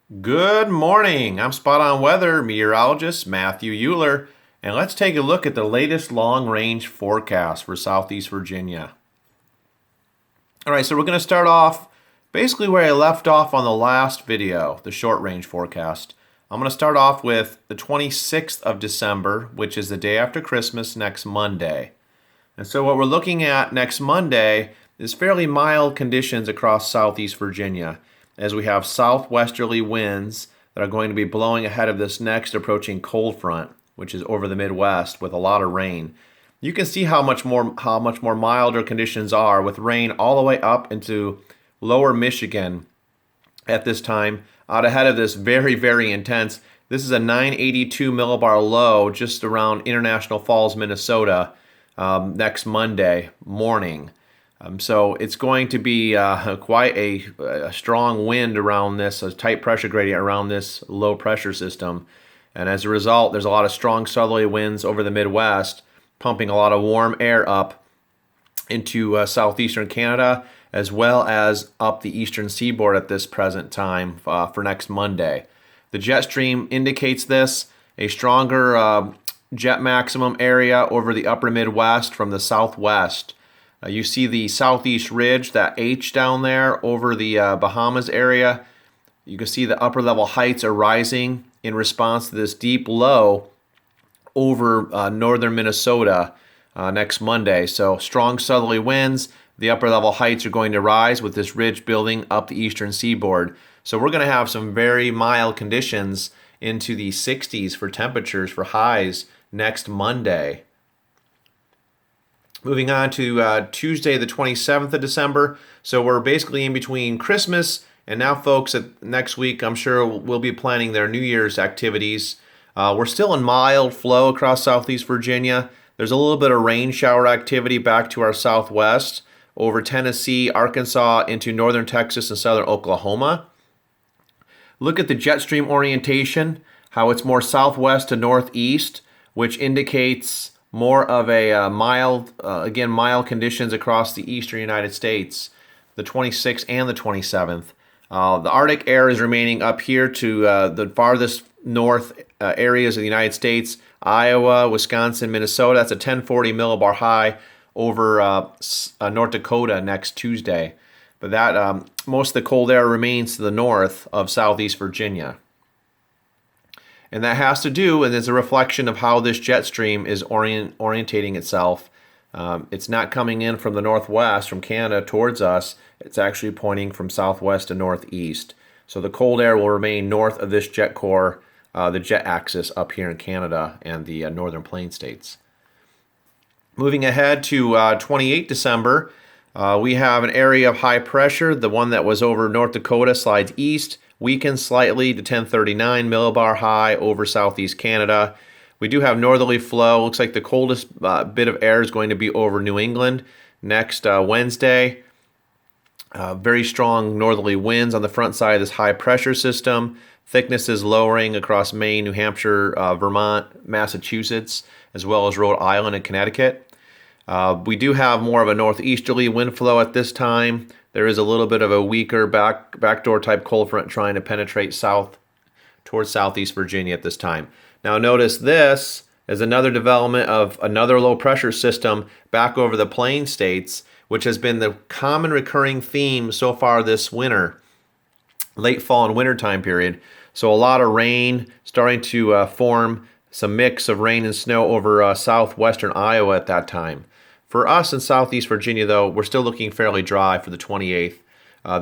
Good morning. I'm Spot On Weather meteorologist Matthew Euler, and let's take a look at the latest long-range forecast for Southeast Virginia. All right, so we're going to start off basically where I left off on the last video, the short-range forecast. I'm going to start off with the 26th of December, which is the day after Christmas, next Monday. And so what we're looking at next Monday is fairly mild conditions across Southeast Virginia, as we have southwesterly winds that are going to be blowing ahead of this next approaching cold front, which is over the Midwest with a lot of rain. You can see how much more milder conditions are, with rain all the way up into lower Michigan at this time, out ahead of this very, very intense. This is a 982 millibar low just around International Falls, Minnesota, next Monday morning. So it's going to be quite a strong wind around this, a tight pressure gradient around this low pressure system. And as a result, there's a lot of strong southerly winds over the Midwest, pumping a lot of warm air up into southeastern Canada, as well as up the eastern seaboard at this present time for next Monday. The jet stream indicates this, a stronger jet maximum area over the upper Midwest from the southwest. You see the southeast ridge, that H down there over the Bahamas area. You can see the upper level heights are rising in response to this deep low over northern Minnesota next Monday. So strong southerly winds. The upper level heights are going to rise with this ridge building up the eastern seaboard. So we're going to have some very mild conditions into the 60s for temperatures for highs next Monday. Moving on to Tuesday, the 27th of December. So we're basically in between Christmas and now, folks, next week, I'm sure we'll be planning their New Year's activities. We're still in mild flow across Southeast Virginia. There's a little bit of rain shower activity back to our southwest over Tennessee, Arkansas, into northern Texas and southern Oklahoma. Look at the jet stream orientation, how it's more southwest to northeast, which indicates more of a mild conditions across the eastern United States, the 26th and the 27th. The Arctic air is remaining up here to the farthest north areas of the United States, Iowa, Wisconsin, Minnesota. That's a 1040 millibar high over North Dakota next Tuesday. But that most of the cold air remains to the north of Southeast Virginia. And that has to do, and is a reflection of how this jet stream is orientating itself. It's not coming in from the northwest, from Canada towards us. It's actually pointing from southwest to northeast. So the cold air will remain north of this jet core, the jet axis up here in Canada and the northern plain states. Moving ahead to 28 December, we have an area of high pressure. The one that was over North Dakota slides east, weakens slightly to 1039 millibar high over southeast Canada. We do have northerly flow. Looks like the coldest bit of air is going to be over New England next Wednesday. Very strong northerly winds on the front side of this high pressure system. Thickness is lowering across Maine, New Hampshire, Vermont, Massachusetts, as well as Rhode Island and Connecticut. We do have more of a northeasterly wind flow at this time. There is a little bit of a weaker backdoor type cold front trying to penetrate south towards southeast Virginia at this time. Now notice this is another development of another low pressure system back over the plain states, which has been the common recurring theme so far this winter, late fall and winter time period. So a lot of rain starting to form, some mix of rain and snow over southwestern Iowa at that time. For us in southeast Virginia, though, we're still looking fairly dry for the 28th.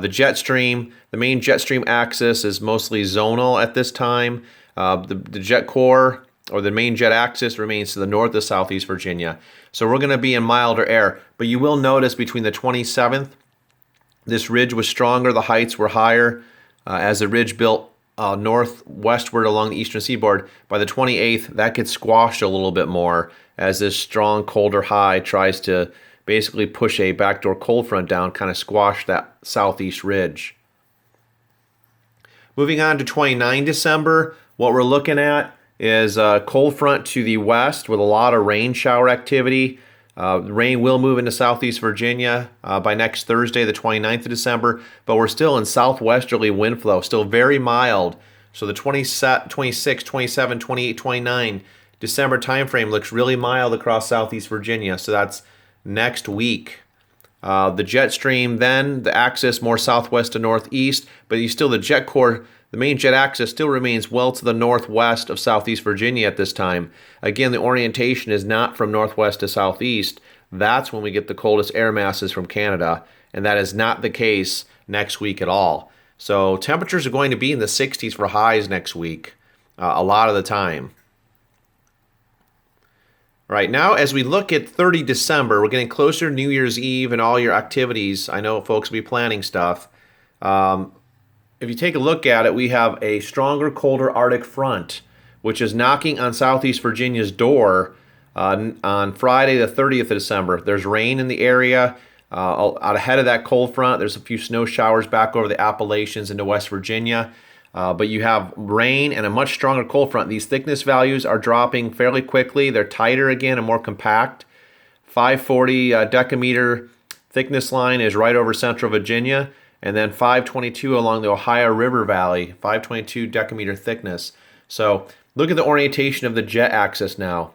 The jet stream, the main jet stream axis is mostly zonal at this time. The jet core, or the main jet axis, remains to the north of southeast Virginia. So we're going to be in milder air. But you will notice between the 27th, this ridge was stronger, the heights were higher as the ridge built northwestward along the eastern seaboard. By the 28th, that gets squashed a little bit more as this strong, colder high tries to basically push a backdoor cold front down, kind of squash that southeast ridge. Moving on to 29 December, what we're looking at is a cold front to the west with a lot of rain shower activity. Rain will move into Southeast Virginia by next Thursday, the 29th of December, but we're still in southwesterly wind flow, still very mild. So the 26, 27, 28, 29 December timeframe looks really mild across Southeast Virginia. So that's next week. The jet stream then, the axis more southwest to northeast, but the jet core, the main jet axis still remains well to the northwest of Southeast Virginia at this time. Again, the orientation is not from northwest to southeast. That's when we get the coldest air masses from Canada, and that is not the case next week at all. So temperatures are going to be in the 60s for highs next week, a lot of the time. All right, now as we look at 30 December, we're getting closer to New Year's Eve and all your activities. I know folks will be planning stuff. If you take a look at it, we have a stronger, colder Arctic front, which is knocking on Southeast Virginia's door on Friday, the 30th of December. There's rain in the area. Out ahead of that cold front, there's a few snow showers back over the Appalachians into West Virginia. But you have rain and a much stronger cold front. These thickness values are dropping fairly quickly. They're tighter again and more compact. 540 decameter thickness line is right over central Virginia. And then 522 along the Ohio River Valley, 522 decameter thickness. So look at the orientation of the jet axis now.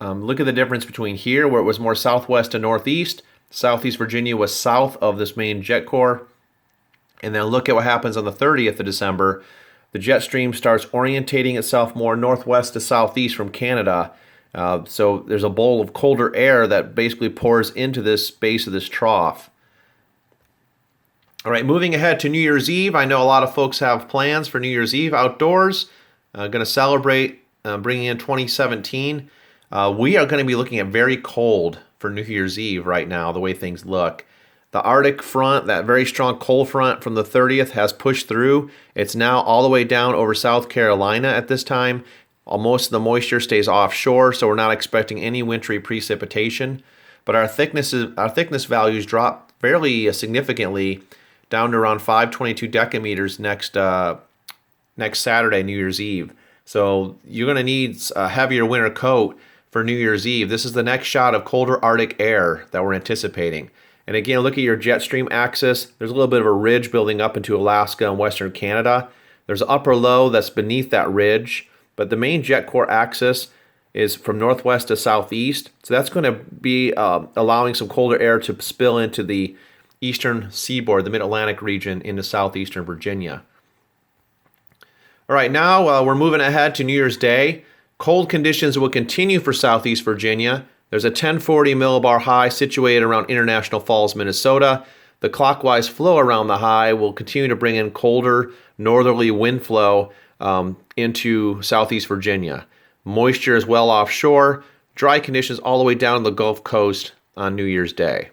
Look at the difference between here, where it was more southwest to northeast. Southeast Virginia was south of this main jet core. And then look at what happens on the 30th of December. The jet stream starts orientating itself more northwest to southeast from Canada. So there's a bowl of colder air that basically pours into this base of this trough. All right, moving ahead to New Year's Eve. I know a lot of folks have plans for New Year's Eve outdoors. Going to celebrate bringing in 2017. We are going to be looking at very cold for New Year's Eve right now, the way things look. The Arctic front, that very strong cold front from the 30th, has pushed through. It's now all the way down over South Carolina at this time. Most of the moisture stays offshore, so we're not expecting any wintry precipitation. But our thickness values drop fairly significantly, down to around 522 decameters next Saturday, New Year's Eve. So you're going to need a heavier winter coat for New Year's Eve. This is the next shot of colder Arctic air that we're anticipating. And again, look at your jet stream axis. There's a little bit of a ridge building up into Alaska and Western Canada. There's an upper low that's beneath that ridge, but the main jet core axis is from northwest to southeast. So that's going to be allowing some colder air to spill into the eastern seaboard, the mid-Atlantic region, into southeastern Virginia. All right, now we're moving ahead to New Year's Day. Cold conditions will continue for southeast Virginia. There's a 1040 millibar high situated around International Falls, Minnesota. The clockwise flow around the high will continue to bring in colder northerly wind flow into southeast Virginia. Moisture is well offshore. Dry conditions all the way down the Gulf Coast on New Year's Day.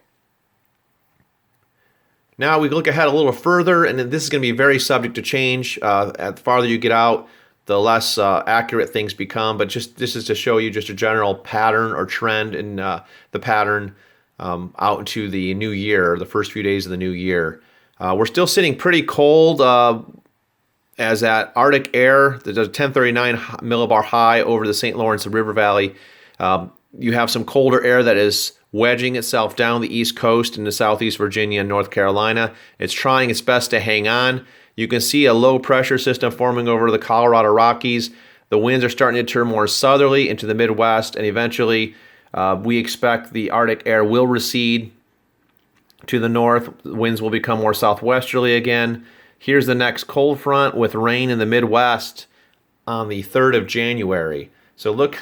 Now we look ahead a little further, and this is going to be very subject to change. The farther you get out, the less accurate things become. But this is to show you just a general pattern or trend in the pattern out into the new year, the first few days of the new year. We're still sitting pretty cold as that Arctic air. There's a 1039 millibar high over the St. Lawrence River Valley. You have some colder air that is wedging itself down the east coast into southeast Virginia and North Carolina. It's trying its best to hang on. You can see a low pressure system forming over the Colorado Rockies. The winds are starting to turn more southerly into the Midwest, and eventually we expect the Arctic air will recede to the north. Winds will become more southwesterly again. Here's the next cold front with rain in the Midwest on the 3rd of January. So look,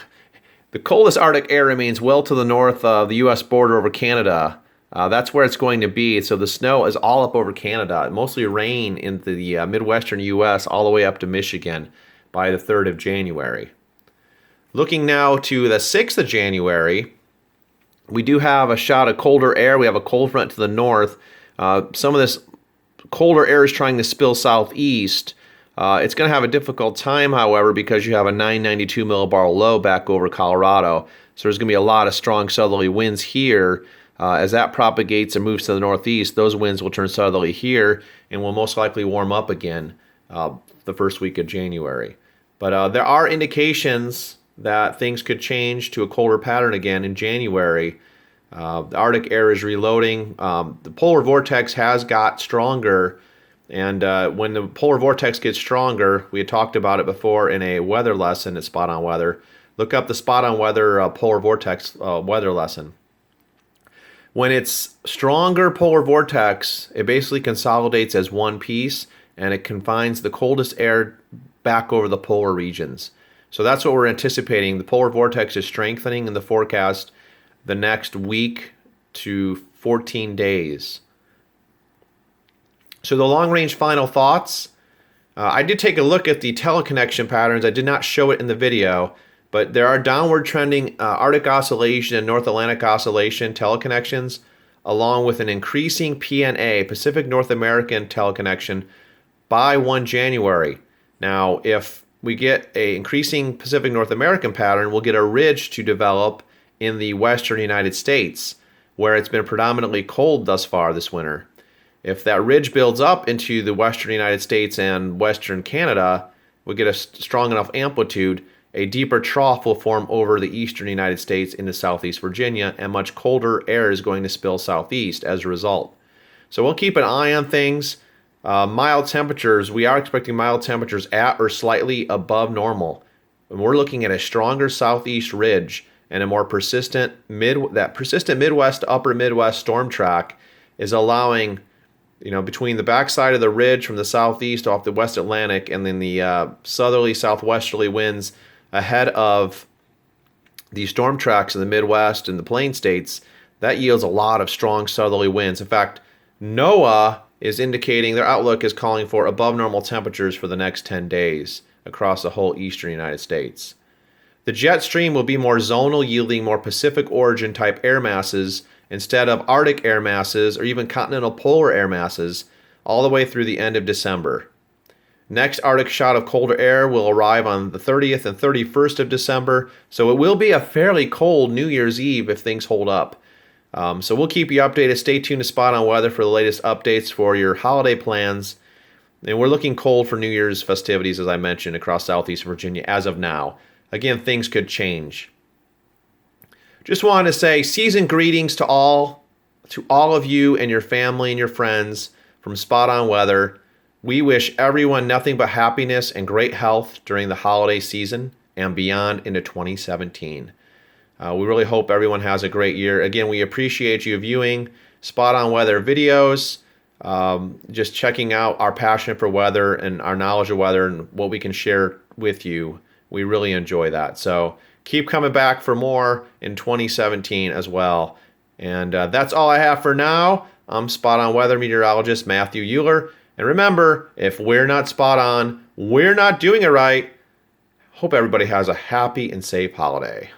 the coldest Arctic air remains well to the north of the U.S. border over Canada. That's where it's going to be. So the snow is all up over Canada. Mostly rain in the Midwestern U.S. all the way up to Michigan by the 3rd of January. Looking now to the 6th of January, we do have a shot of colder air. We have a cold front to the north. Some of this colder air is trying to spill southeast. It's going to have a difficult time, however, because you have a 992 millibar low back over Colorado. So there's going to be a lot of strong southerly winds here. As that propagates and moves to the northeast, those winds will turn southerly here and will most likely warm up again the first week of January. But there are indications that things could change to a colder pattern again in January. The Arctic air is reloading. The polar vortex has got stronger, and when the polar vortex gets stronger, we had talked about it before in a weather lesson at Spot On Weather. Look up the Spot On Weather polar vortex weather lesson. When it's stronger polar vortex, it basically consolidates as one piece, and it confines the coldest air back over the polar regions. So that's what we're anticipating. The polar vortex is strengthening in the forecast the next week to 14 days. So the long-range final thoughts. I did take a look at the teleconnection patterns. I did not show it in the video, but there are downward trending Arctic oscillation and North Atlantic oscillation teleconnections, along with an increasing PNA, Pacific North American teleconnection, by 1 January. Now, if we get an increasing Pacific North American pattern, we'll get a ridge to develop in the western United States, where it's been predominantly cold thus far this winter. If that ridge builds up into the western United States and western Canada, we get a strong enough amplitude, a deeper trough will form over the eastern United States into Southeast Virginia, and much colder air is going to spill southeast as a result. So we'll keep an eye on things. Mild temperatures, we are expecting mild temperatures at or slightly above normal. And we're looking at a stronger southeast ridge and a more persistent Midwest to upper Midwest storm track is allowing, between the backside of the ridge from the southeast off the West Atlantic and then the southerly southwesterly winds ahead of the storm tracks in the Midwest and the Plain States, that yields a lot of strong southerly winds. In fact, NOAA is indicating their outlook is calling for above normal temperatures for the next 10 days across the whole eastern United States. The jet stream will be more zonal, yielding more Pacific origin type air masses instead of Arctic air masses or even continental polar air masses all the way through the end of December. Next Arctic shot of colder air will arrive on the 30th and 31st of December, so it will be a fairly cold New Year's Eve if things hold up. So we'll keep you updated. Stay tuned to Spot On Weather for the latest updates for your holiday plans. And we're looking cold for New Year's festivities, as I mentioned, across Southeast Virginia as of now. Again, things could change. Just wanted to say season greetings to all of you and your family and your friends from Spot On Weather. We wish everyone nothing but happiness and great health during the holiday season and beyond into 2017. We really hope everyone has a great year. Again, we appreciate you viewing Spot On Weather videos, just checking out our passion for weather and our knowledge of weather and what we can share with you. We really enjoy that. So keep coming back for more in 2017 as well. And that's all I have for now. I'm Spot On Weather meteorologist Matthew Euler. And remember, if we're not spot on, we're not doing it right. Hope everybody has a happy and safe holiday.